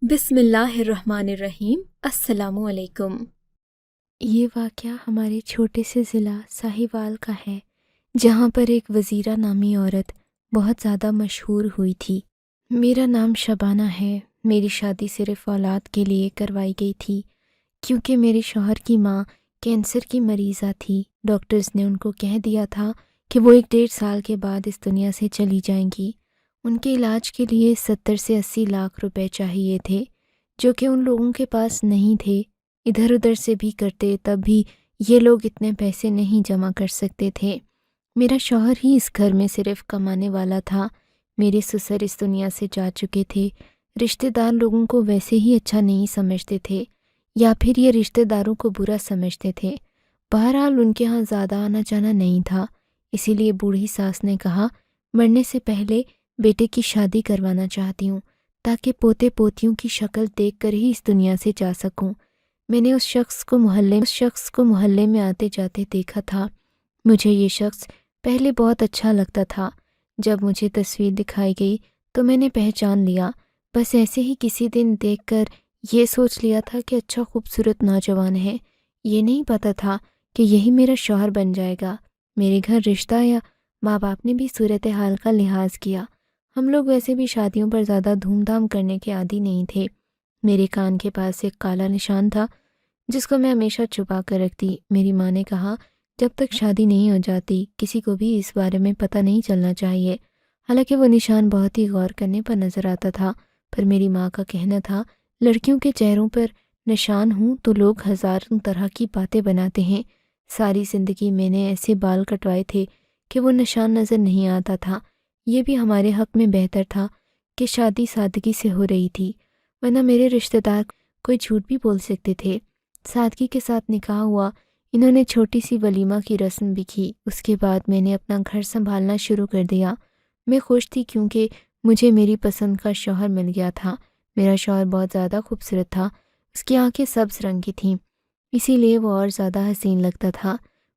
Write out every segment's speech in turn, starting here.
بسم اللہ الرحمن الرحیم۔ السلام علیکم۔ یہ واقعہ ہمارے چھوٹے سے ضلع ساہیوال کا ہے، جہاں پر ایک وزیرہ نامی عورت بہت زیادہ مشہور ہوئی تھی۔ میرا نام شبانہ ہے۔ میری شادی صرف اولاد کے لیے کروائی گئی تھی، کیونکہ میرے شوہر کی ماں کینسر کی مریضہ تھی۔ ڈاکٹرز نے ان کو کہہ دیا تھا کہ وہ 1.5 سال کے بعد اس دنیا سے چلی جائیں گی۔ ان کے علاج کے لیے 70 سے 80 لاکھ روپے چاہیے تھے، جو کہ ان لوگوں کے پاس نہیں تھے۔ ادھر ادھر سے بھی کرتے تب بھی یہ لوگ اتنے پیسے نہیں جمع کر سکتے تھے۔ میرا شوہر ہی اس گھر میں صرف کمانے والا تھا۔ میرے سسر اس دنیا سے جا چکے تھے۔ رشتہ دار لوگوں کو ویسے ہی اچھا نہیں سمجھتے تھے، یا پھر یہ رشتہ داروں کو برا سمجھتے تھے۔ بہرحال ان کے ہاں زیادہ آنا جانا نہیں تھا، اسی لیے بوڑھی ساس نے کہا، مرنے سے پہلے بیٹے کی شادی کروانا چاہتی ہوں، تاکہ پوتے پوتیوں کی شکل دیکھ کر ہی اس دنیا سے جا سکوں۔ میں نے اس شخص کو محلے میں آتے جاتے دیکھا تھا۔ مجھے یہ شخص پہلے بہت اچھا لگتا تھا۔ جب مجھے تصویر دکھائی گئی تو میں نے پہچان لیا۔ بس ایسے ہی کسی دن دیکھ کر یہ سوچ لیا تھا کہ اچھا خوبصورت نوجوان ہے۔ یہ نہیں پتا تھا کہ یہی میرا شوہر بن جائے گا۔ میرے گھر رشتہ یا ماں باپ نے بھی صورتحال کا لحاظ کیا۔ ہم لوگ ویسے بھی شادیوں پر زیادہ دھوم دھام کرنے کے عادی نہیں تھے۔ میرے کان کے پاس ایک کالا نشان تھا، جس کو میں ہمیشہ چھپا کر رکھتی۔ میری ماں نے کہا، جب تک شادی نہیں ہو جاتی کسی کو بھی اس بارے میں پتہ نہیں چلنا چاہیے۔ حالانکہ وہ نشان بہت ہی غور کرنے پر نظر آتا تھا، پر میری ماں کا کہنا تھا، لڑکیوں کے چہروں پر نشان ہوں تو لوگ ہزاروں طرح کی باتیں بناتے ہیں۔ ساری زندگی میں نے ایسے بال کٹوائے تھے کہ وہ نشان نظر نہیں آتا تھا۔ یہ بھی ہمارے حق میں بہتر تھا کہ شادی سادگی سے ہو رہی تھی، ورنہ میرے رشتہ دار کوئی جھوٹ بھی بول سکتے تھے۔ سادگی کے ساتھ نکاح ہوا۔ انہوں نے چھوٹی سی ولیمہ کی رسم بھی کی۔ اس کے بعد میں نے اپنا گھر سنبھالنا شروع کر دیا۔ میں خوش تھی کیونکہ مجھے میری پسند کا شوہر مل گیا تھا۔ میرا شوہر بہت زیادہ خوبصورت تھا۔ اس کی آنکھیں سبز رنگ کی تھیں، اسی لیے وہ اور زیادہ حسین لگتا تھا۔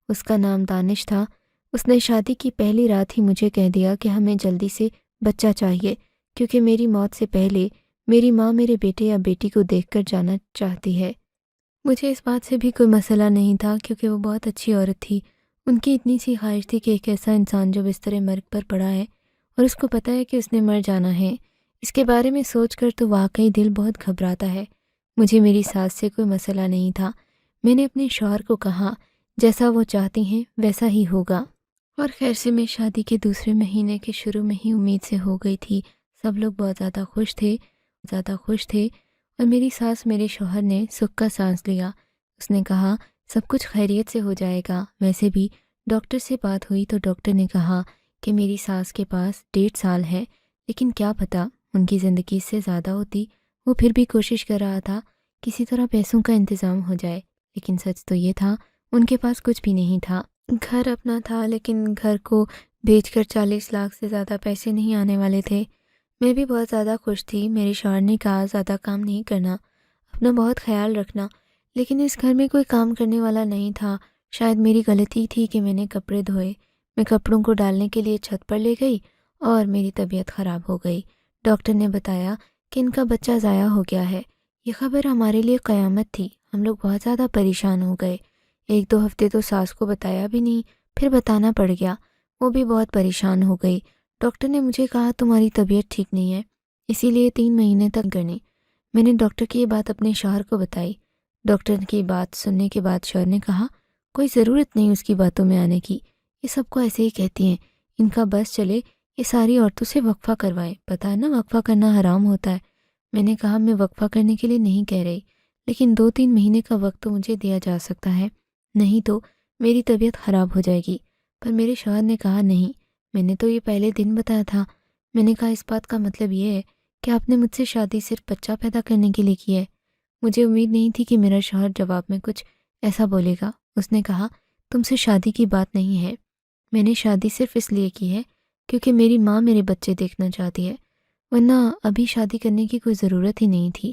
اس کا نام دانش تھا۔ اس نے شادی کی پہلی رات ہی مجھے کہہ دیا کہ ہمیں جلدی سے بچہ چاہیے، کیونکہ میری موت سے پہلے میری ماں میرے بیٹے یا بیٹی کو دیکھ کر جانا چاہتی ہے۔ مجھے اس بات سے بھی کوئی مسئلہ نہیں تھا، کیونکہ وہ بہت اچھی عورت تھی۔ ان کی اتنی سی خواہش تھی کہ ایک ایسا انسان جو بستر مرگ پر پڑا ہے اور اس کو پتہ ہے کہ اس نے مر جانا ہے، اس کے بارے میں سوچ کر تو واقعی دل بہت گھبراتا ہے۔ مجھے میری ساس سے کوئی مسئلہ نہیں تھا۔ میں نے اپنے شوہر کو کہا، جیسا وہ چاہتی ہیں ویسا ہی ہوگا۔ اور خیر سے میں شادی کے دوسرے مہینے کے شروع میں ہی امید سے ہو گئی تھی۔ سب لوگ بہت زیادہ خوش تھے اور میری ساس میرے شوہر نے سکھ کا سانس لیا۔ اس نے کہا، سب کچھ خیریت سے ہو جائے گا۔ ویسے بھی ڈاکٹر سے بات ہوئی تو ڈاکٹر نے کہا کہ میری ساس کے پاس 1.5 سال ہے، لیکن کیا پتہ ان کی زندگی سے زیادہ ہوتی۔ وہ پھر بھی کوشش کر رہا تھا کسی طرح پیسوں کا انتظام ہو جائے، لیکن سچ تو یہ تھا ان کے پاس کچھ بھی نہیں تھا۔ گھر اپنا تھا، لیکن گھر کو بیچ کر 40 لاکھ سے زیادہ پیسے نہیں آنے والے تھے۔ میں بھی بہت زیادہ خوش تھی۔ میرے شوہر نے کہا، زیادہ کام نہیں کرنا، اپنا بہت خیال رکھنا، لیکن اس گھر میں کوئی کام کرنے والا نہیں تھا۔ شاید میری غلطی تھی کہ میں نے کپڑے دھوئے۔ میں کپڑوں کو ڈالنے کے لیے چھت پر لے گئی اور میری طبیعت خراب ہو گئی۔ ڈاکٹر نے بتایا کہ ان کا بچہ ضائع ہو گیا ہے۔ یہ خبر ہمارے لیے قیامت تھی۔ ہم لوگ بہت زیادہ پریشان ہو گئے۔ 1-2 ہفتے تو ساس کو بتایا بھی نہیں، پھر بتانا پڑ گیا۔ وہ بھی بہت پریشان ہو گئی۔ ڈاکٹر نے مجھے کہا، تمہاری طبیعت ٹھیک نہیں ہے، اسی لیے 3 مہینے تک گرنی۔ میں نے ڈاکٹر کی یہ بات اپنے شوہر کو بتائی۔ ڈاکٹر کی بات سننے کے بعد شوہر نے کہا، کوئی ضرورت نہیں اس کی باتوں میں آنے کی، یہ سب کو ایسے ہی کہتی ہیں، ان کا بس چلے یہ ساری عورتوں سے وقفہ کروائیں۔ پتہ ہے نا وقفہ کرنا حرام ہوتا ہے۔ میں نے کہا، میں وقفہ کرنے کے لیے نہیں کہہ رہی، لیکن 2-3 مہینے کا وقت تو مجھے دیا جا سکتا ہے، نہیں تو میری طبیعت خراب ہو جائے گی۔ پر میرے شوہر نے کہا، نہیں، میں نے تو یہ پہلے دن بتایا تھا۔ میں نے کہا، اس بات کا مطلب یہ ہے کہ آپ نے مجھ سے شادی صرف بچہ پیدا کرنے کے لیے کی ہے۔ مجھے امید نہیں تھی کہ میرا شوہر جواب میں کچھ ایسا بولے گا۔ اس نے کہا، تم سے شادی کی بات نہیں ہے، میں نے شادی صرف اس لیے کی ہے کیونکہ میری ماں میرے بچے دیکھنا چاہتی ہے، ورنہ ابھی شادی کرنے کی کوئی ضرورت ہی نہیں تھی۔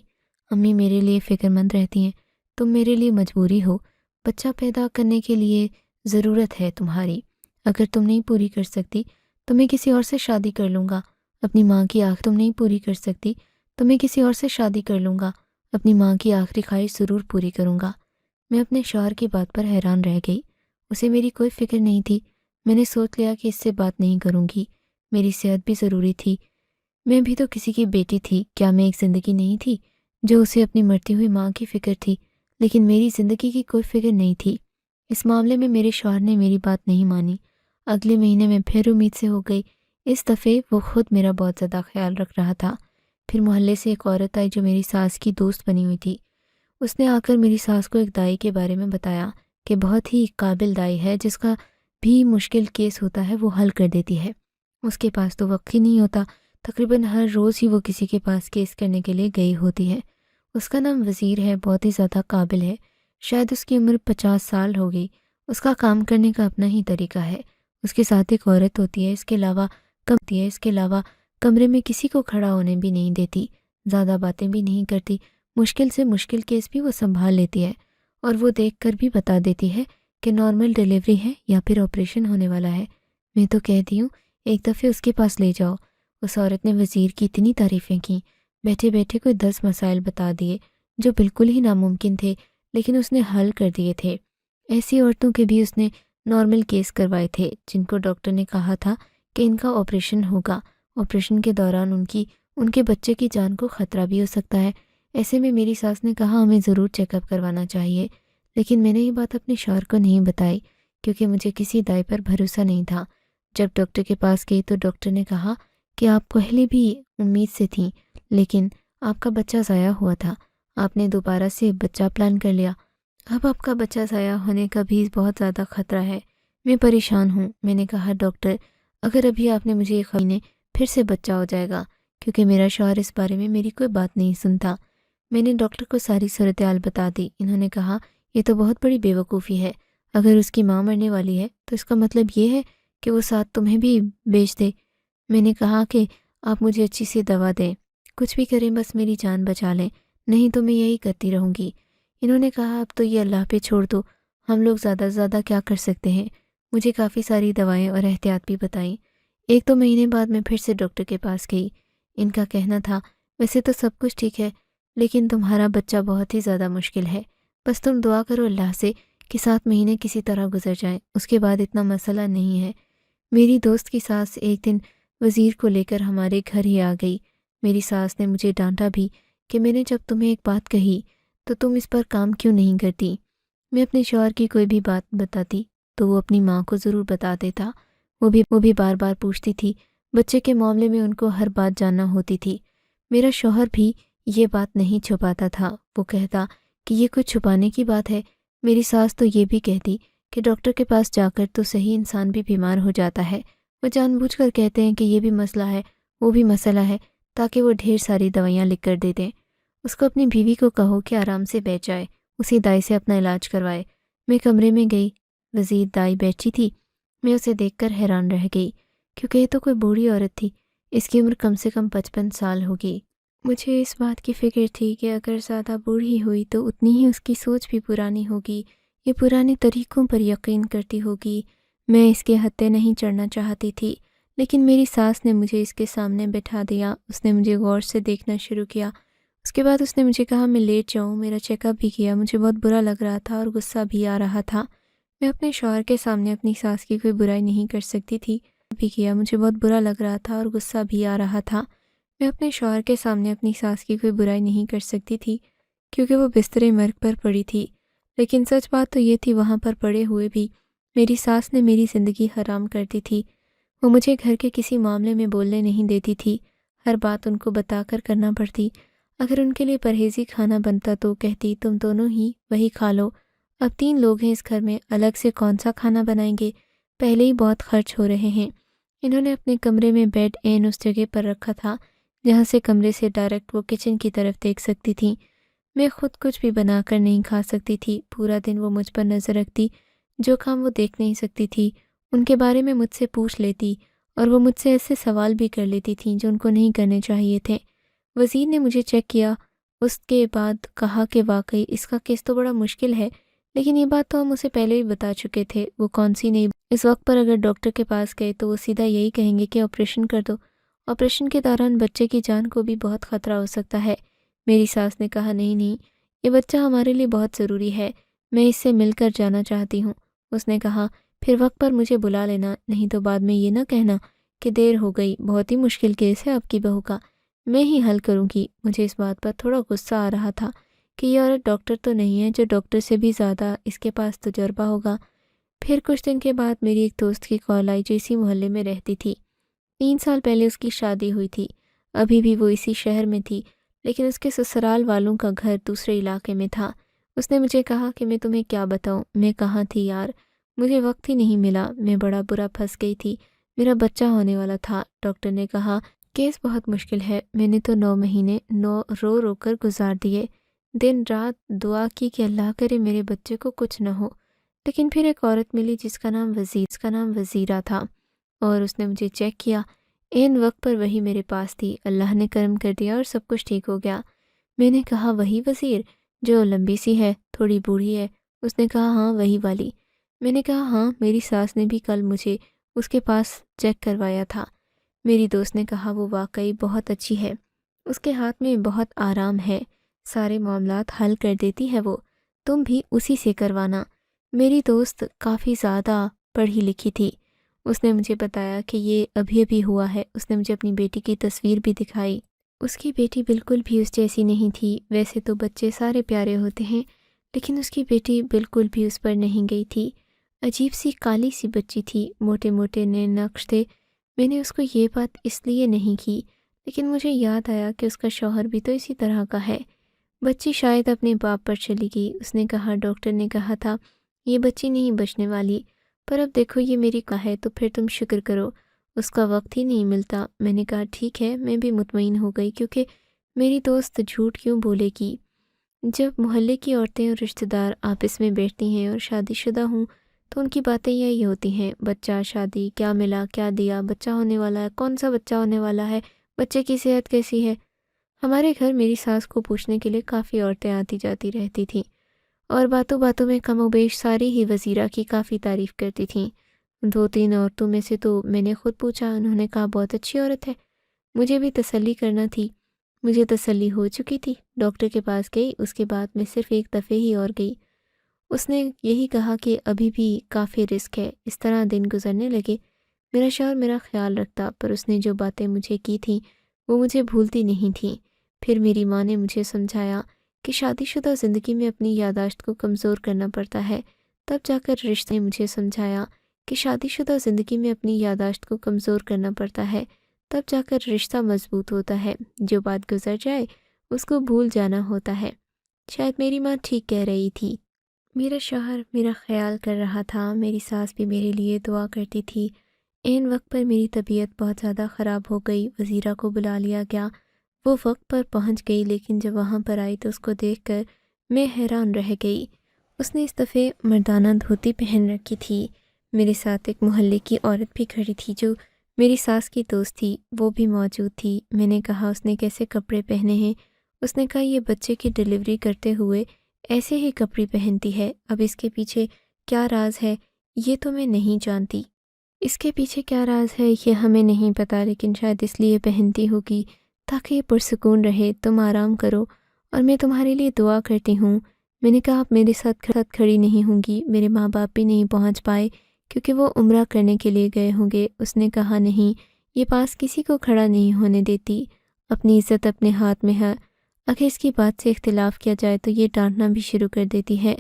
امی میرے لیے فکر مند رہتی ہیں، تم میرے لیے مجبوری ہو، بچہ پیدا کرنے کے لیے ضرورت ہے تمہاری۔ اگر تم نہیں پوری کر سکتی تو میں کسی اور سے شادی کر لوں گا۔ اپنی ماں کی آنکھ تم نہیں پوری کر سکتی تو میں کسی اور سے شادی کر لوں گا، اپنی ماں کی آخری خواہش ضرور پوری کروں گا۔ میں اپنے شوہر کی بات پر حیران رہ گئی۔ اسے میری کوئی فکر نہیں تھی۔ میں نے سوچ لیا کہ اس سے بات نہیں کروں گی، میری صحت بھی ضروری تھی۔ میں بھی تو کسی کی بیٹی تھی، کیا میں ایک زندگی نہیں تھی جو اسے اپنی مرتی ہوئی ماں کی فکر تھی، لیکن میری زندگی کی کوئی فکر نہیں تھی۔ اس معاملے میں میرے شوہر نے میری بات نہیں مانی۔ اگلے مہینے میں پھر امید سے ہو گئی۔ اس دفعے وہ خود میرا بہت زیادہ خیال رکھ رہا تھا۔ پھر محلے سے ایک عورت آئی جو میری ساس کی دوست بنی ہوئی تھی۔ اس نے آ کر میری ساس کو ایک دائی کے بارے میں بتایا کہ بہت ہی قابل دائی ہے، جس کا بھی مشکل کیس ہوتا ہے وہ حل کر دیتی ہے۔ اس کے پاس تو وقت ہی نہیں ہوتا، تقریباً ہر روز ہی وہ کسی کے پاس کیس کرنے کے لیے گئی ہوتی ہے۔ اس کا نام وزیر ہے، بہت ہی زیادہ قابل ہے۔ شاید اس کی عمر 50 سال ہو گئی۔ اس کا کام کرنے کا اپنا ہی طریقہ ہے۔ اس کے ساتھ ایک عورت ہوتی ہے، اس کے علاوہ کمرے میں کسی کو کھڑا ہونے بھی نہیں دیتی، زیادہ باتیں بھی نہیں کرتی، مشکل سے مشکل کیس بھی وہ سنبھال لیتی ہے، اور وہ دیکھ کر بھی بتا دیتی ہے کہ نارمل ڈیلیوری ہے یا پھر آپریشن ہونے والا ہے۔ میں تو کہتی ہوں ایک دفعہ اس کے پاس لے جاؤ۔ اس عورت نے وزیر کی اتنی تعریفیں کیں، بیٹھے بیٹھے کوئی 10 مسائل بتا دیے جو بالکل ہی ناممکن تھے، لیکن اس نے حل کر دیے تھے۔ ایسی عورتوں کے بھی اس نے نارمل کیس کروائے تھے جن کو ڈاکٹر نے کہا تھا کہ ان کا آپریشن ہوگا، آپریشن کے دوران ان کے بچے کی جان کو خطرہ بھی ہو سکتا ہے۔ ایسے میں میری ساس نے کہا ہمیں ضرور چیک اپ کروانا چاہیے، لیکن میں نے یہ بات اپنے شوہر کو نہیں بتائی کیونکہ مجھے کسی دائی پر بھروسہ نہیں تھا۔ جب ڈاکٹر کے پاس گئی تو ڈاکٹر نے کہا کہ آپ پہلے بھی امید سے تھیں، لیکن آپ کا بچہ ضائع ہوا تھا، آپ نے دوبارہ سے بچہ پلان کر لیا، اب آپ کا بچہ ضائع ہونے کا بھی بہت زیادہ خطرہ ہے۔ میں پریشان ہوں۔ میں نے کہا ڈاکٹر اگر ابھی آپ نے مجھے یہ خبر پھر سے بچہ ہو جائے گا، کیونکہ میرا شوہر اس بارے میں میری کوئی بات نہیں سنتا۔ میں نے ڈاکٹر کو ساری صورتحال بتا دی۔ انہوں نے کہا یہ تو بہت بڑی بے وقوفی ہے، اگر اس کی ماں مرنے والی ہے تو اس کا مطلب یہ ہے کہ وہ ساتھ تمہیں بھی بیچ دے۔ میں نے کہا کہ آپ مجھے اچھی سی دوا دیں، کچھ بھی کریں بس میری جان بچا لیں، نہیں تو میں یہی کرتی رہوں گی۔ انہوں نے کہا اب تو یہ اللہ پہ چھوڑ دو، ہم لوگ زیادہ سے زیادہ کیا کر سکتے ہیں۔ مجھے کافی ساری دوائیں اور احتیاط بھی بتائیں۔ 1-2 مہینے بعد میں پھر سے ڈاکٹر کے پاس گئی۔ ان کا کہنا تھا ویسے تو سب کچھ ٹھیک ہے، لیکن تمہارا بچہ بہت ہی زیادہ مشکل ہے، بس تم دعا کرو اللہ سے کہ 7 مہینے کسی طرح گزر جائیں، اس کے بعد اتنا مسئلہ نہیں ہے۔ میری دوست کی ساس ایک دن وزیر کو لے کر ہمارے گھر ہی آ گئی۔ میری ساس نے مجھے ڈانٹا بھی کہ میں نے جب تمہیں ایک بات کہی تو تم اس پر کام کیوں نہیں کرتی۔ میں اپنے شوہر کی کوئی بھی بات بتاتی تو وہ اپنی ماں کو ضرور بتا دیتا، وہ بھی بار بار پوچھتی تھی، بچے کے معاملے میں ان کو ہر بات جاننا ہوتی تھی۔ میرا شوہر بھی یہ بات نہیں چھپاتا تھا، وہ کہتا کہ یہ کچھ چھپانے کی بات ہے۔ میری ساس تو یہ بھی کہتی کہ ڈاکٹر کے پاس جا کر تو صحیح انسان بھی بیمار ہو جاتا ہے، وہ جان بوجھ کر کہتے ہیں کہ یہ بھی مسئلہ ہے وہ بھی مسئلہ ہے تاکہ وہ ڈھیر ساری دوائیاں لکھ کر دے دیں۔ اس کو اپنی بیوی کو کہو کہ آرام سے بیٹھ جائے، اسی دائی سے اپنا علاج کروائے۔ میں کمرے میں گئی، وزیر دائی بیٹھی تھی۔ میں اسے دیکھ کر حیران رہ گئی کیونکہ یہ تو کوئی بوڑھی عورت تھی، اس کی عمر کم سے کم 55 سال ہوگی۔ مجھے اس بات کی فکر تھی کہ اگر زیادہ بوڑھی ہوئی تو اتنی ہی اس کی سوچ بھی پرانی ہوگی، یہ پرانے طریقوں پر یقین کرتی ہوگی۔ میں اس کے ہتھے نہیں چڑھنا چاہتی تھی، لیکن میری ساس نے مجھے اس کے سامنے بٹھا دیا۔ اس نے مجھے غور سے دیکھنا شروع کیا۔ اس کے بعد اس نے مجھے کہا میں لیٹ جاؤں، میرا چیک اپ بھی کیا۔ مجھے بہت برا لگ رہا تھا اور غصہ بھی آ رہا تھا۔ میں اپنے شوہر کے سامنے اپنی ساس کی کوئی برائی نہیں کر سکتی تھی۔ مجھے بہت برا لگ رہا تھا اور غصہ بھی آ رہا تھا۔ میں اپنے شوہر کے سامنے اپنی ساس کی کوئی برائی نہیں کر سکتی تھی کیونکہ وہ بستر مرگ پر پڑی تھی، لیکن سچ بات تو یہ تھی وہاں پر پڑے ہوئے بھی میری ساس نے میری زندگی حرام کر دی تھی۔ وہ مجھے گھر کے کسی معاملے میں بولنے نہیں دیتی تھی، ہر بات ان کو بتا کر کرنا پڑتی۔ اگر ان کے لیے پرہیزی کھانا بنتا تو کہتی تم دونوں ہی وہی کھا لو، اب 3 لوگ ہیں اس گھر میں، الگ سے کون سا کھانا بنائیں گے، پہلے ہی بہت خرچ ہو رہے ہیں۔ انہوں نے اپنے کمرے میں بیڈ این اس جگہ پر رکھا تھا جہاں سے کمرے سے ڈائریکٹ وہ کچن کی طرف دیکھ سکتی تھی۔ میں خود کچھ بھی بنا کر نہیں کھا سکتی تھی، پورا دن وہ مجھ پر نظر رکھتی، جو کام وہ دیکھ نہیں سکتی تھی ان کے بارے میں مجھ سے پوچھ لیتی، اور وہ مجھ سے ایسے سوال بھی کر لیتی تھیں جو ان کو نہیں کرنے چاہیے تھے۔ وزیر نے مجھے چیک کیا، اس کے بعد کہا کہ واقعی اس کا کیس تو بڑا مشکل ہے، لیکن یہ بات تو ہم اسے پہلے ہی بتا چکے تھے، وہ کون سی نہیں۔ اس وقت پر اگر ڈاکٹر کے پاس گئے تو وہ سیدھا یہی کہیں گے کہ آپریشن کر دو، آپریشن کے دوران بچے کی جان کو بھی بہت خطرہ ہو سکتا ہے۔ میری ساس نے کہا نہیں نہیں، یہ بچہ ہمارے لیے بہت ضروری ہے، میں اس سے مل کر جانا چاہتی ہوں۔ اس نے کہا پھر وقت پر مجھے بلا لینا، نہیں تو بعد میں یہ نہ کہنا کہ دیر ہو گئی، بہت ہی مشکل کیس ہے آپ کی بہو کا، میں ہی حل کروں گی۔ مجھے اس بات پر تھوڑا غصہ آ رہا تھا کہ یہ عورت ڈاکٹر تو نہیں ہے جو ڈاکٹر سے بھی زیادہ اس کے پاس تجربہ ہوگا۔ پھر کچھ دن کے بعد میری ایک دوست کی کال آئی جو اسی محلے میں رہتی تھی۔ 3 سال پہلے اس کی شادی ہوئی تھی، ابھی بھی وہ اسی شہر میں تھی، لیکن اس کے سسرال والوں کا گھر دوسرے علاقے میں تھا۔ اس نے مجھے کہا کہ میں تمہیں کیا بتاؤں، میں کہاں تھی یار، مجھے وقت ہی نہیں ملا، میں بڑا برا پھنس گئی تھی، میرا بچہ ہونے والا تھا۔ ڈاکٹر نے کہا کیس بہت مشکل ہے، میں نے تو 9 مہینے رو رو کر گزار دیے، دن رات دعا کی کہ اللہ کرے میرے بچے کو کچھ نہ ہو۔ لیکن پھر ایک عورت ملی جس کا نام وزیرہ تھا، اور اس نے مجھے چیک کیا، عین وقت پر وہی میرے پاس تھی، اللہ نے کرم کر دیا اور سب کچھ ٹھیک ہو گیا۔ میں نے کہا وہی وزیر جو لمبی سی ہے، تھوڑی بوڑھی ہے؟ اس نے کہا ہاں وہی والی۔ میں نے کہا ہاں، میری ساس نے بھی کل مجھے اس کے پاس چیک کروایا تھا۔ میری دوست نے کہا وہ واقعی بہت اچھی ہے، اس کے ہاتھ میں بہت آرام ہے، سارے معاملات حل کر دیتی ہے وہ، تم بھی اسی سے کروانا۔ میری دوست کافی زیادہ پڑھی لکھی تھی، اس نے مجھے بتایا کہ یہ ابھی ابھی ہوا ہے۔ اس نے مجھے اپنی بیٹی کی تصویر بھی دکھائی، اس کی بیٹی بالکل بھی اس جیسی نہیں تھی، ویسے تو بچے سارے پیارے ہوتے ہیں لیکن اس کی بیٹی بالکل بھی اس پر نہیں گئی تھی، عجیب سی کالی سی بچی تھی، موٹے موٹے نئے نقش تھے۔ میں نے اس کو یہ بات اس لیے نہیں کی، لیکن مجھے یاد آیا کہ اس کا شوہر بھی تو اسی طرح کا ہے۔ بچی شاید اپنے باپ پر چلی گئی۔ اس نے کہا ڈاکٹر نے کہا تھا یہ بچی نہیں بچنے والی، پر اب دیکھو یہ میری کا ہے تو پھر تم شکر کرو، اس کا وقت ہی نہیں ملتا۔ میں نے کہا ٹھیک ہے، میں بھی مطمئن ہو گئی، کیونکہ میری دوست جھوٹ کیوں بولے گی؟ جب محلے کی عورتیں اور رشتہ دار آپس میں بیٹھتی ہیں اور شادی شدہ ہوں تو ان کی باتیں یہی ہوتی ہیں، بچہ، شادی، کیا ملا، کیا دیا، بچہ ہونے والا ہے، کون سا بچہ ہونے والا ہے، بچے کی صحت کیسی ہے۔ ہمارے گھر میری ساس کو پوچھنے کے لیے کافی عورتیں آتی جاتی رہتی تھیں، اور باتوں باتوں میں کم و بیش ساری ہی وزیرہ کی کافی تعریف کرتی تھیں۔ 2-3 عورتوں میں سے تو میں نے خود پوچھا، انہوں نے کہا بہت اچھی عورت ہے۔ مجھے بھی تسلی کرنا تھی، مجھے تسلی ہو چکی تھی۔ ڈاکٹر کے پاس گئی، اس کے بعد میں صرف ایک دفعہ ہی اور گئی۔ اس نے یہی کہا کہ ابھی بھی کافی رسک ہے۔ اس طرح دن گزرنے لگے، میرا شوہر میرا خیال رکھتا، پر اس نے جو باتیں مجھے کی تھیں وہ مجھے بھولتی نہیں تھیں۔ پھر میری ماں نے مجھے سمجھایا کہ شادی شدہ زندگی میں اپنی یادداشت کو کمزور کرنا پڑتا ہے، تب جا کر رشتے نے مجھے سمجھایا کہ شادی شدہ زندگی میں اپنی یادداشت کو کمزور کرنا پڑتا ہے، تب جا کر رشتہ مضبوط ہوتا ہے، جو بات گزر جائے اس کو بھول جانا ہوتا ہے۔ شاید میری ماں ٹھیک کہہ رہی تھی۔ میرا شوہر میرا خیال کر رہا تھا، میری ساس بھی میرے لیے دعا کرتی تھی۔ عین وقت پر میری طبیعت بہت زیادہ خراب ہو گئی، وزیرہ کو بلا لیا گیا۔ وہ وقت پر پہنچ گئی، لیکن جب وہاں پر آئی تو اس کو دیکھ کر میں حیران رہ گئی۔ اس نے اس دفعہ مردانہ دھوتی پہن رکھی تھی۔ میرے ساتھ ایک محلے کی عورت بھی کھڑی تھی جو میری ساس کی دوست تھی، وہ بھی موجود تھی۔ میں نے کہا اس نے کیسے کپڑے پہنے ہیں؟ اس نے کہا یہ بچے کی ڈلیوری کرتے ہوئے ایسے ہی کپڑے پہنتی ہے، اب اس کے پیچھے کیا راز ہے یہ تو میں نہیں جانتی۔ اس کے پیچھے کیا راز ہے یہ ہمیں نہیں پتہ، لیکن شاید اس لیے پہنتی ہوگی تاکہ یہ پرسکون رہے، تم آرام کرو اور میں تمہارے لیے دعا کرتی ہوں۔ میں نے کہا آپ میرے ساتھ کھڑی نہیں ہوں گی، میرے ماں باپ بھی نہیں پہنچ پائے کیونکہ وہ عمرہ کرنے کے لیے گئے ہوں گے۔ اس نے کہا نہیں، یہ پاس کسی کو کھڑا نہیں ہونے دیتی، اپنی عزت اپنے ہاتھ میں ہے، اگر اس کی بات سے اختلاف کیا جائے تو یہ ڈانٹنا بھی شروع کر دیتی ہے۔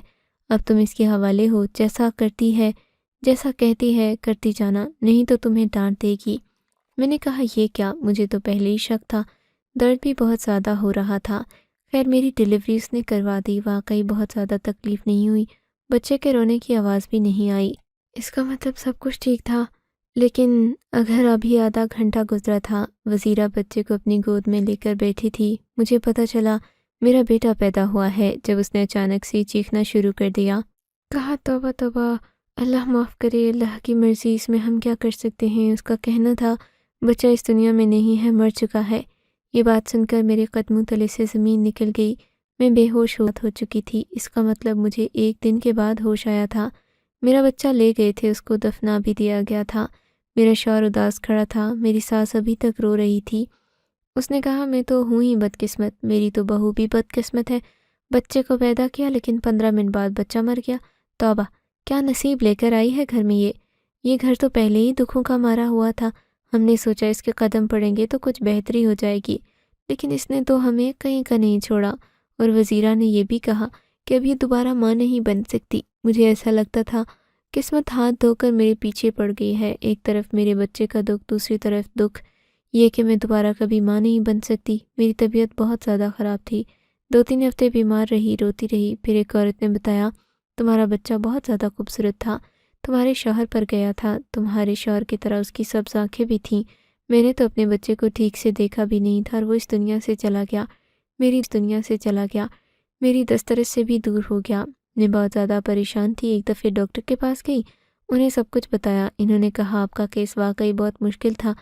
اب تم اس کے حوالے ہو، جیسا کرتی ہے، جیسا کہتی ہے کرتی جانا، نہیں تو تمہیں ڈانٹ دے گی۔ میں نے کہا یہ کیا؟ مجھے تو پہلے ہی شک تھا، درد بھی بہت زیادہ ہو رہا تھا۔ خیر میری ڈلیوری اس نے کروا دی، واقعی بہت زیادہ تکلیف نہیں ہوئی، بچے کے رونے کی آواز بھی نہیں آئی۔ اس کا مطلب سب کچھ ٹھیک تھا، لیکن اگر ابھی آدھا گھنٹہ گزرا تھا، وزیرہ بچے کو اپنی گود میں لے کر بیٹھی تھی، مجھے پتہ چلا میرا بیٹا پیدا ہوا ہے جب اس نے اچانک سے چیخنا شروع کر دیا۔ کہا توبہ توبہ، اللہ معاف کرے، اللہ کی مرضی، اس میں ہم کیا کر سکتے ہیں۔ اس کا کہنا تھا بچہ اس دنیا میں نہیں ہے، مر چکا ہے۔ یہ بات سن کر میرے قدموں تلے سے زمین نکل گئی، میں بے ہوش ہو چکی تھی۔ اس کا مطلب مجھے 1 دن کے بعد ہوش آیا تھا۔ میرا بچہ لے گئے تھے، اس کو دفنا بھی دیا گیا تھا۔ میرا شوہر اداس کھڑا تھا، میری ساس ابھی تک رو رہی تھی۔ اس نے کہا میں تو ہوں ہی بدقسمت، میری تو بہو بھی بدقسمت ہے، بچے کو پیدا کیا لیکن 15 منٹ بعد بچہ مر گیا۔ توبہ، کیا نصیب لے کر آئی ہے گھر میں یہ گھر تو پہلے ہی دکھوں کا مارا ہوا تھا۔ ہم نے سوچا اس کے قدم پڑیں گے تو کچھ بہتری ہو جائے گی، لیکن اس نے تو ہمیں کہیں کا نہیں چھوڑا۔ اور وزیرہ نے یہ بھی کہا کہ اب یہ دوبارہ ماں نہیں بن سکتی۔ مجھے ایسا لگتا تھا قسمت ہاتھ دھو کر میرے پیچھے پڑ گئی ہے، ایک طرف میرے بچے کا دکھ، دوسری طرف دکھ یہ کہ میں دوبارہ کبھی ماں نہیں بن سکتی۔ میری طبیعت بہت زیادہ خراب تھی، 2-3 ہفتے بیمار رہی، روتی رہی۔ پھر ایک عورت نے بتایا تمہارا بچہ بہت زیادہ خوبصورت تھا، تمہارے شوہر پر گیا تھا، تمہارے شوہر کی طرح اس کی سبز آنکھیں بھی تھیں۔ میں نے تو اپنے بچے کو ٹھیک سے دیکھا بھی نہیں تھا اور وہ اس دنیا سے چلا گیا، میری دسترس سے بھی دور ہو گیا۔ میں بہت زیادہ پریشان تھی، ایک دفعہ ڈاکٹر کے پاس گئی، انہیں سب کچھ بتایا۔ انہوں نے کہا آپ کا کیس واقعی بہت مشکل تھا،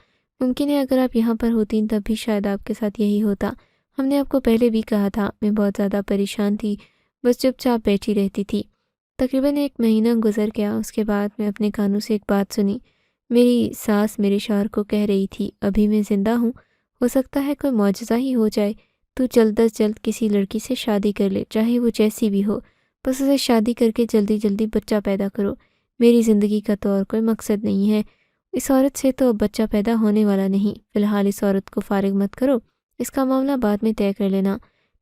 ممکن ہے اگر آپ یہاں پر ہوتیں تب بھی شاید آپ کے ساتھ یہی ہوتا۔ ہم نے آپ کو پہلے بھی کہا تھا۔ میں بہت زیادہ پریشان تھی، بس چپ چاپ بیٹھی رہتی تھی۔ تقریباً 1 مہینہ گزر گیا، اس کے بعد میں اپنے کانوں سے ایک بات سنی۔ میری ساس میرے شوہر کو کہہ رہی تھی ابھی میں زندہ ہوں، ہو سکتا ہے کوئی معجزہ ہی ہو جائے، تو جلد از جلد کسی لڑکی سے شادی کر لے، چاہے وہ جیسی بھی ہو، بس اسے شادی کر کے جلدی جلدی بچہ پیدا کرو۔ میری زندگی کا تو اور کوئی مقصد نہیں ہے، اس عورت سے تو اب بچہ پیدا ہونے والا نہیں، فی الحال اس عورت کو فارغ مت کرو، اس کا معاملہ بعد میں طے کر لینا،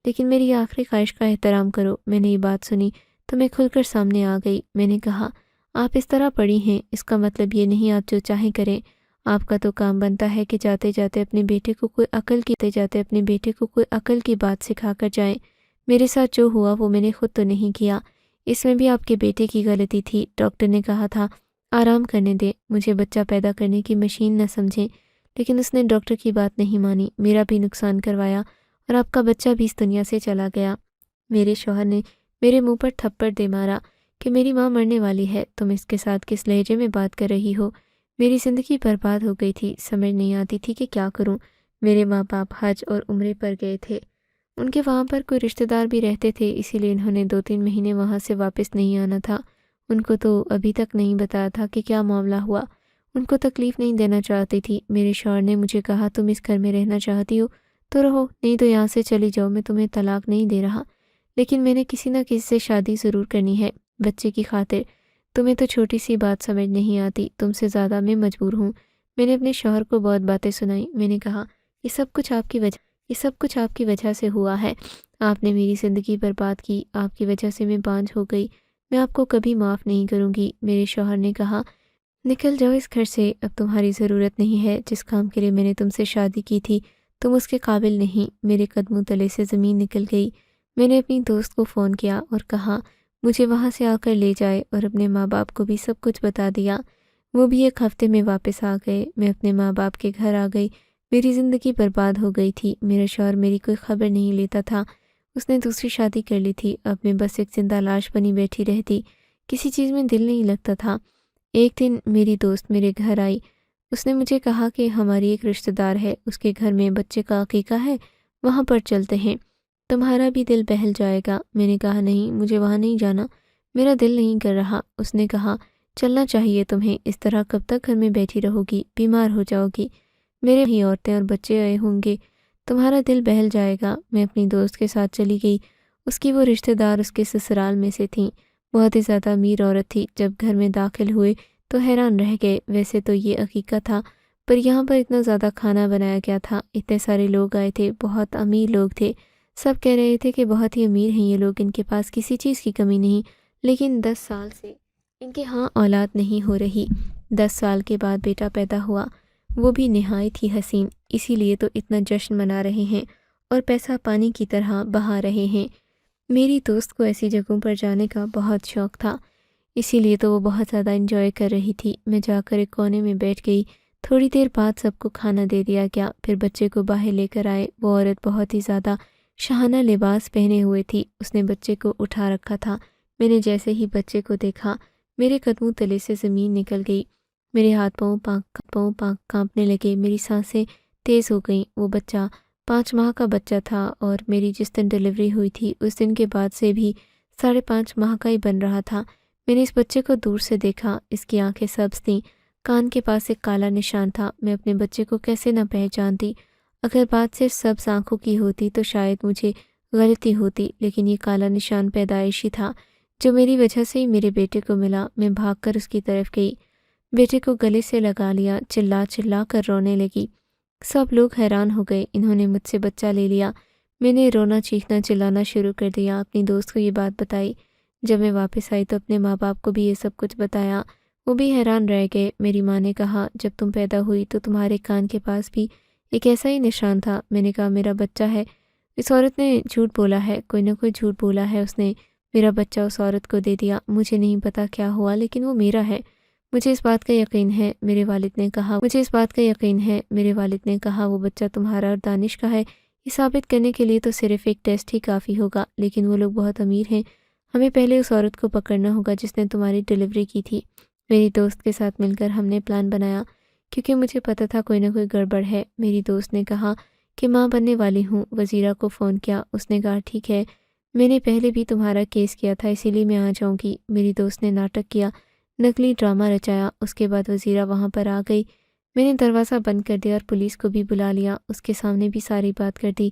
لیکن میری آخری خواہش کا احترام کرو۔ میں نے یہ بات سنی تو میں کھل کر سامنے آ گئی۔ میں نے کہا آپ اس طرح پڑی ہیں، اس کا مطلب یہ نہیں آپ جو چاہیں کریں، آپ کا تو کام بنتا ہے کہ جاتے جاتے اپنے بیٹے کو کوئی عقل کی بات سکھا کر جائیں۔ میرے ساتھ جو ہوا وہ میں نے خود تو نہیں کیا، اس میں بھی آپ کے بیٹے کی غلطی تھی۔ ڈاکٹر نے کہا تھا آرام کرنے دیں، مجھے بچہ پیدا کرنے کی مشین نہ سمجھیں، لیکن اس نے ڈاکٹر کی بات نہیں مانی، میرا بھی نقصان کروایا اور آپ کا بچہ بھی اس دنیا سے چلا گیا۔ میرے شوہر نے میرے منہ پر تھپڑ دے مارا کہ میری ماں مرنے والی ہے، تم اس کے ساتھ کس لہجے میں بات کر رہی ہو؟ میری زندگی برباد ہو گئی تھی، سمجھ نہیں آتی تھی کہ کیا کروں۔ میرے ماں باپ حج اور عمرے پر گئے تھے، ان کے وہاں پر کوئی رشتہ دار بھی رہتے تھے، اسی لیے انہوں نے 2-3 مہینے وہاں سے واپس نہیں آنا تھا۔ ان کو تو ابھی تک نہیں بتایا تھا کہ کیا معاملہ ہوا، ان کو تکلیف نہیں دینا چاہتی تھی۔ میرے شوہر نے مجھے کہا تم اس گھر میں رہنا چاہتی ہو تو رہو، نہیں تو یہاں سے چلی جاؤ، میں تمہیں طلاق نہیں دے رہا، لیکن میں نے کسی نہ کسی سے شادی ضرور کرنی ہے بچے کی خاطر۔ تمہیں تو چھوٹی سی بات سمجھ نہیں آتی، تم سے زیادہ میں مجبور ہوں۔ میں نے اپنے شوہر کو بہت باتیں سنائی، میں نے کہا یہ سب کچھ آپ کی وجہ سے ہوا ہے، آپ نے میری زندگی برباد کی، آپ کی وجہ سے میں بانجھ ہو گئی، میں آپ کو کبھی معاف نہیں کروں گی۔ میرے شوہر نے کہا نکل جاؤ اس گھر سے، اب تمہاری ضرورت نہیں ہے، جس کام کے لیے میں نے تم سے شادی کی تھی تم اس کے قابل نہیں۔ میرے قدموں تلے سے زمین نکل گئی۔ میں نے اپنی دوست کو فون کیا اور کہا مجھے وہاں سے آ کر لے جائے، اور اپنے ماں باپ کو بھی سب کچھ بتا دیا۔ وہ بھی 1 ہفتے میں واپس آ گئے۔ میں اپنے ماں باپ کے گھر آ گئی، میری زندگی برباد ہو گئی تھی۔ میرا شوہر میری کوئی خبر نہیں لیتا تھا، اس نے دوسری شادی کر لی تھی، اب میں بس ایک زندہ لاش بنی بیٹھی رہتی، کسی چیز میں دل نہیں لگتا تھا۔ ایک دن میری دوست میرے گھر آئی، اس نے مجھے کہا کہ ہماری ایک رشتہ دار ہے، اس کے گھر میں بچے کا عقیقہ ہے، وہاں پر چلتے ہیں، تمہارا بھی دل بہل جائے گا۔ میں نے کہا نہیں، مجھے وہاں نہیں جانا، میرا دل نہیں کر رہا۔ اس نے کہا چلنا چاہیے تمہیں، اس طرح کب تک گھر میں بیٹھی رہو گی، بیمار ہو جاؤ گی، میرے ہی عورتیں اور بچے آئے ہوں گے، تمہارا دل بہل جائے گا۔ میں اپنی دوست کے ساتھ چلی گئی، اس کی وہ رشتہ دار اس کے سسرال میں سے تھیں، بہت ہی زیادہ امیر عورت تھی۔ جب گھر میں داخل ہوئے تو حیران رہ گئے، ویسے تو یہ عقیقہ تھا، پر یہاں پر اتنا زیادہ کھانا بنایا گیا تھا، اتنے سارے لوگ آئے تھے، بہت امیر لوگ تھے، سب کہہ رہے تھے کہ بہت ہی امیر ہیں یہ لوگ، ان کے پاس کسی چیز کی کمی نہیں، لیکن 10 سال سے ان کے ہاں اولاد نہیں ہو رہی۔ 10 سال کے بعد بیٹا پیدا ہوا، وہ بھی نہایت ہی حسین، اسی لیے تو اتنا جشن منا رہے ہیں اور پیسہ پانی کی طرح بہا رہے ہیں۔ میری دوست کو ایسی جگہوں پر جانے کا بہت شوق تھا، اسی لیے تو وہ بہت زیادہ انجوائے کر رہی تھی۔ میں جا کر ایک کونے میں بیٹھ گئی، تھوڑی دیر بعد سب کو کھانا دے دیا گیا، پھر بچے کو باہر لے کر آئے۔ وہ عورت بہت ہی زیادہ شاہانہ لباس پہنے ہوئے تھی، اس نے بچے کو اٹھا رکھا تھا۔ میں نے جیسے ہی بچے کو دیکھا میرے قدموں تلے سے زمین نکل گئی، میرے ہاتھ پاؤں کانپنے لگے، میری سانسیں تیز ہو گئیں۔ وہ بچہ 5 ماہ کا بچہ تھا اور میری جس دن ڈیلیوری ہوئی تھی اس دن کے بعد سے بھی 5.5 ماہ کا ہی بن رہا تھا۔ میں نے اس بچے کو دور سے دیکھا، اس کی آنکھیں سبز تھیں، کان کے پاس ایک کالا نشان تھا۔ میں اپنے بچے کو کیسے نہ پہچانتی؟ اگر بات صرف سبز آنکھوں کی ہوتی تو شاید مجھے غلطی ہوتی، لیکن یہ کالا نشان پیدائشی تھا جو میری وجہ سے ہی میرے بیٹے کو ملا۔ میں بھاگ کر اس کی طرف گئی، بیٹے کو گلے سے لگا لیا، چلا چلا کر رونے لگی۔ سب لوگ حیران ہو گئے، انہوں نے مجھ سے بچہ لے لیا۔ میں نے رونا چیخنا چلانا شروع کر دیا، اپنی دوست کو یہ بات بتائی۔ جب میں واپس آئی تو اپنے ماں باپ کو بھی یہ سب کچھ بتایا، وہ بھی حیران رہ گئے۔ میری ماں نے کہا جب تم پیدا ہوئی تو تمہارے کان کے پاس بھی ایک ایسا ہی نشان تھا۔ میں نے کہا میرا بچہ ہے، اس عورت نے جھوٹ بولا ہے، کوئی نہ کوئی جھوٹ بولا ہے، اس نے میرا بچہ اس عورت کو دے دیا۔ مجھے نہیں پتا کیا ہوا لیکن وہ میرا ہے، مجھے اس بات کا یقین ہے۔ میرے والد نے کہا وہ بچہ تمہارا اور دانش کا ہے۔ یہ ثابت کرنے کے لیے تو صرف ایک ٹیسٹ ہی کافی ہوگا، لیکن وہ لوگ بہت امیر ہیں، ہمیں پہلے اس عورت کو پکڑنا ہوگا جس نے تمہاری ڈیلیوری کی تھی۔ میری دوست کے ساتھ مل کر ہم نے پلان بنایا کیونکہ مجھے پتا تھا کوئی نہ کوئی گڑبڑ ہے۔ میری دوست نے کہا کہ ماں بننے والی ہوں، وزیرہ کو فون کیا، اس نے کہا ٹھیک ہے، میں نے پہلے بھی تمہارا کیس کیا تھا اسی لیے میں آ جاؤں گی۔ میری دوست نے ناٹک کیا، نقلی ڈرامہ رچایا۔ اس کے بعد وزیرہ وہاں پر آ گئی، میں نے دروازہ بند کر دیا اور پولیس کو بھی بلا لیا، اس کے سامنے بھی ساری بات کر دی۔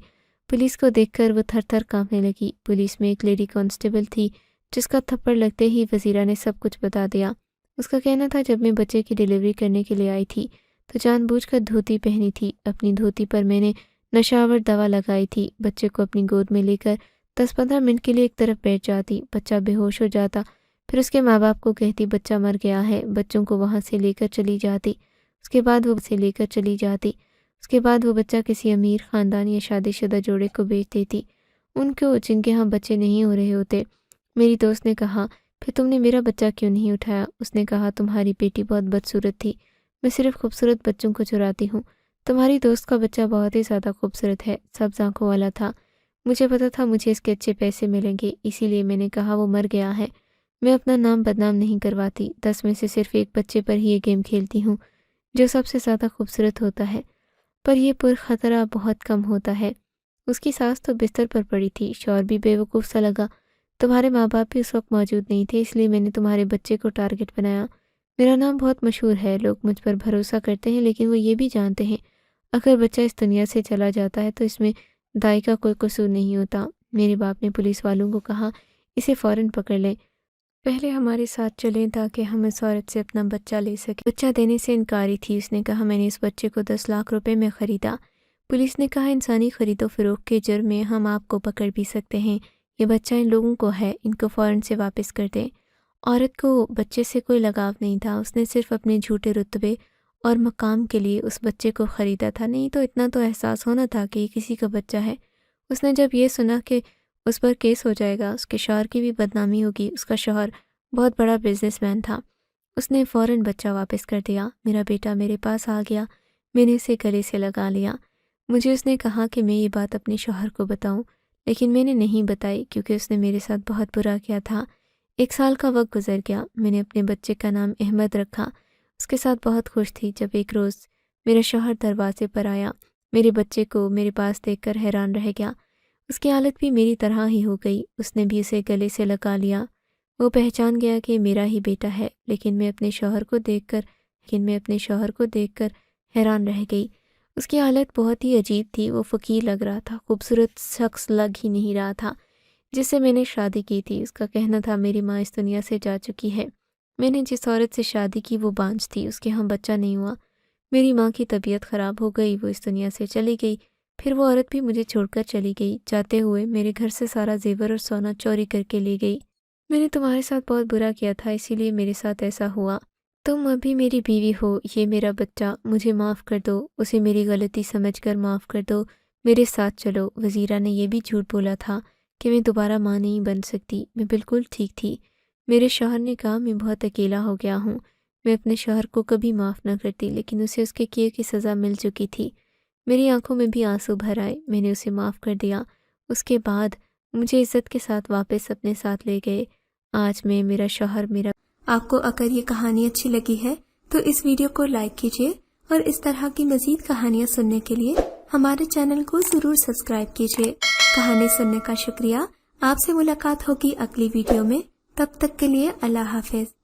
پولیس کو دیکھ کر وہ تھر تھر کانپنے لگی۔ پولیس میں ایک لیڈی کانسٹیبل تھی جس کا تھپڑ لگتے ہی وزیرہ نے سب کچھ بتا دیا۔ اس کا کہنا تھا جب میں بچے کی ڈیلیوری کرنے کے لیے آئی تھی تو جان بوجھ کر دھوتی پہنی تھی، اپنی دھوتی پر میں نے نشاور دوا لگائی تھی، بچے کو اپنی گود میں لے کر 10-15 منٹ کے لیے ایک طرف بیٹھ جاتی، بچہ بے ہوش ہو جاتا، پھر اس کے ماں باپ کو کہتی بچہ مر گیا ہے، بچوں کو وہاں سے لے کر چلی جاتی۔ اس کے بعد وہ بچہ کسی امیر خاندان یا شادی شدہ جوڑے کو بیچ دیتی، ان کو جن کے ہاں بچے نہیں ہو رہے ہوتے۔ میری دوست نے کہا پھر تم نے میرا بچہ کیوں نہیں اٹھایا؟ اس نے کہا تمہاری بیٹی بہت بدصورت تھی، میں صرف خوبصورت بچوں کو چراتی ہوں، تمہاری دوست کا بچہ بہت ہی زیادہ خوبصورت ہے، سبز آنکھوں والا تھا، مجھے پتا تھا مجھے اس کے اچھے پیسے ملیں گے، اسی لیے میں نے کہا وہ مر گیا ہے۔ میں اپنا نام بدنام نہیں کرواتی، 10 میں سے صرف ایک بچے پر ہی یہ گیم کھیلتی ہوں جو سب سے زیادہ خوبصورت ہوتا ہے، پر یہ پرخطرہ بہت کم ہوتا ہے۔ اس کی ساس تو بستر پر پڑی تھی، شوہر بھی بے وقوف سا لگا، تمہارے ماں باپ بھی اس وقت موجود نہیں تھے، اس لیے میں نے تمہارے بچے کو ٹارگٹ بنایا۔ میرا نام بہت مشہور ہے، لوگ مجھ پر بھروسہ کرتے ہیں، لیکن وہ یہ بھی جانتے ہیں اگر بچہ اس دنیا سے چلا جاتا ہے تو اس میں دائی کا کوئی قصور نہیں ہوتا۔ میرے باپ نے پولیس والوں کو کہا اسے فوراً پکڑ لیں، پہلے ہمارے ساتھ چلیں تاکہ ہم اس عورت سے اپنا بچہ لے سکیں۔ بچہ دینے سے انکاری تھی، اس نے کہا میں نے اس بچے کو 10 لاکھ روپے میں خریدا۔ پولیس نے کہا انسانی خرید و فروخت کے جرم میں ہم آپ کو پکڑ بھی سکتے ہیں، یہ بچہ ان لوگوں کو ہے، ان کو فوراً سے واپس کر دیں۔ عورت کو بچے سے کوئی لگاؤ نہیں تھا، اس نے صرف اپنے جھوٹے رتبے اور مقام کے لیے اس بچے کو خریدا تھا، نہیں تو اتنا تو احساس ہونا تھا کہ یہ کسی کا بچہ ہے۔ اس نے جب یہ سنا کہ اس پر کیس ہو جائے گا، اس کے شوہر کی بھی بدنامی ہوگی، اس کا شوہر بہت بڑا بزنس مین تھا، اس نے فوراً بچہ واپس کر دیا۔ میرا بیٹا میرے پاس آ گیا، میں نے اسے گلے سے لگا لیا۔ مجھے اس نے کہا کہ میں یہ بات اپنے شوہر کو بتاؤں، لیکن میں نے نہیں بتائی کیونکہ اس نے میرے ساتھ بہت برا کیا تھا۔ 1 سال کا وقت گزر گیا، میں نے اپنے بچے کا نام احمد رکھا، اس کے ساتھ بہت خوش تھی۔ جب ایک روز میرا شوہر دروازے پر آیا، میرے بچے کو میرے پاس دیکھ کر حیران رہ گیا، اس کی حالت بھی میری طرح ہی ہو گئی، اس نے بھی اسے گلے سے لگا لیا۔ وہ پہچان گیا کہ میرا ہی بیٹا ہے، لیکن میں اپنے شوہر کو دیکھ کر حیران رہ گئی۔ اس کی حالت بہت ہی عجیب تھی، وہ فقیر لگ رہا تھا، خوبصورت شخص لگ ہی نہیں رہا تھا جس سے میں نے شادی کی تھی۔ اس کا کہنا تھا میری ماں اس دنیا سے جا چکی ہے، میں نے جس عورت سے شادی کی وہ بانجھ تھی، اس کے ہاں بچہ نہیں ہوا، میری ماں کی طبیعت خراب ہو گئی، وہ اس دنیا سے چلی گئی، پھر وہ عورت بھی مجھے چھوڑ کر چلی گئی، جاتے ہوئے میرے گھر سے سارا زیور اور سونا چوری کر کے لے گئی۔ میں نے تمہارے ساتھ بہت برا کیا تھا، اسی لیے میرے ساتھ ایسا ہوا، تم ابھی میری بیوی ہو، یہ میرا بچہ، مجھے معاف کر دو، اسے میری غلطی سمجھ کر معاف کر دو، میرے ساتھ چلو۔ وزیرہ نے یہ بھی جھوٹ بولا تھا کہ میں دوبارہ ماں نہیں بن سکتی، میں بالکل ٹھیک تھی۔ میرے شوہر نے کہا میں بہت اکیلا ہو گیا ہوں، میں اپنے شوہر کو کبھی معاف نہ کرتی، لیکن اسے اس کے کیے کی سزا مل چکی تھی۔ میری آنکھوں میں بھی آنسو بھر آئے، میں نے اسے معاف کر دیا۔ اس کے بعد مجھے عزت کے ساتھ واپس اپنے ساتھ لے گئے۔ آج میں، میرا شوہر، میرا۔ آپ کو اگر یہ کہانی اچھی لگی ہے تو اس ویڈیو کو لائک کیجیے اور اس طرح کی مزید کہانیاں سننے کے لیے ہمارے چینل کو ضرور سبسکرائب کیجیے۔ کہانی سننے کا شکریہ، آپ سے ملاقات ہوگی اگلی ویڈیو میں، تب تک کے لیے اللہ حافظ۔